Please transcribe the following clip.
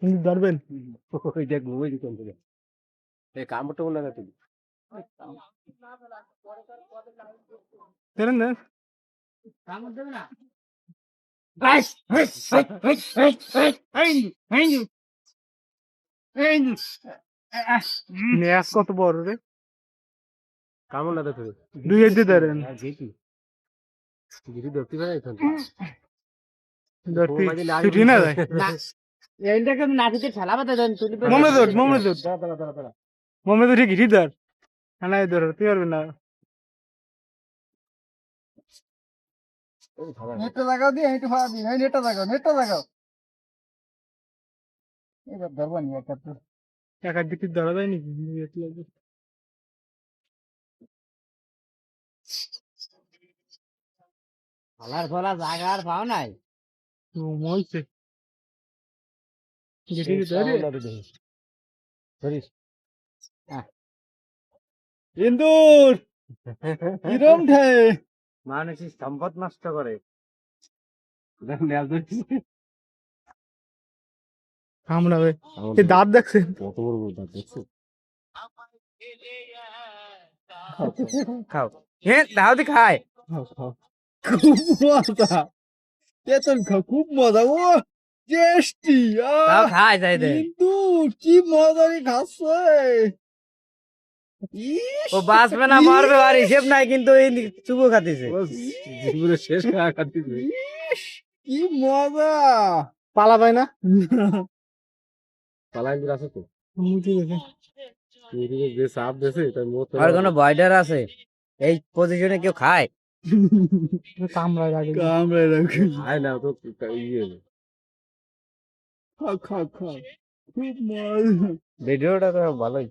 কিন্তু ধরবেন ওই দেখ ওই দিকে কোন দিকে এই কামড়টা মনে না তুমি ধরেন না কামড় দেবে না ম্যাচ কত বড় রে কামড় না দেখো দুই এর দিয়ে ধরেন গেটি গেটি ধরতে পারে এখন ধরতে ছুটি না যায় এইটাকে নাটিতে ঠেলাবাতে দেন তুলি মোহাম্মদ মোহাম্মদ ঠিক হিট ধর না ধর তুই পারবি না নেটটা লাগাও দিয়ে হেঁটে ফাড়া দিই নেটটা লাগাও এবার ধরবো নি একটা তো একার দিকে ধরা যায় নাকি ফালার ফলা জায়গা আর পাও নাই মইছে গেটি ধরে ধরিস ইন্দুর কিরম ঠে মানুষ সম্পদ নষ্ট করে কামড়াবে এই দাঁত দেখছেন কত বড় বড় দাঁত দেখছো খাও হ্যাঁ দাও দি খায় খুব মজা তেতন খাও খুব মজা ও টেস্টি তাও খায় যাই দে কিন্তু কি মজা রে খাচ্ছে ও বাঁচবে না মরবে আর হিসেব নাই কিন্তু এই চুবো খাতিছে জীবনের শেষ খাওয়া খাতিছে কি মজা পালা পায় না পালাই দিল আছে তো মুটি দেখে এদিকে যে সাপ দেছে তার মত আর কোনো বয়ডার আছে এই পজিশনে কেউ খায় কামড়ায় লাগে কামড়ে রাখি খায় না তো ইয়ে খা খুব মজা ভিডিওটা তো ভালোই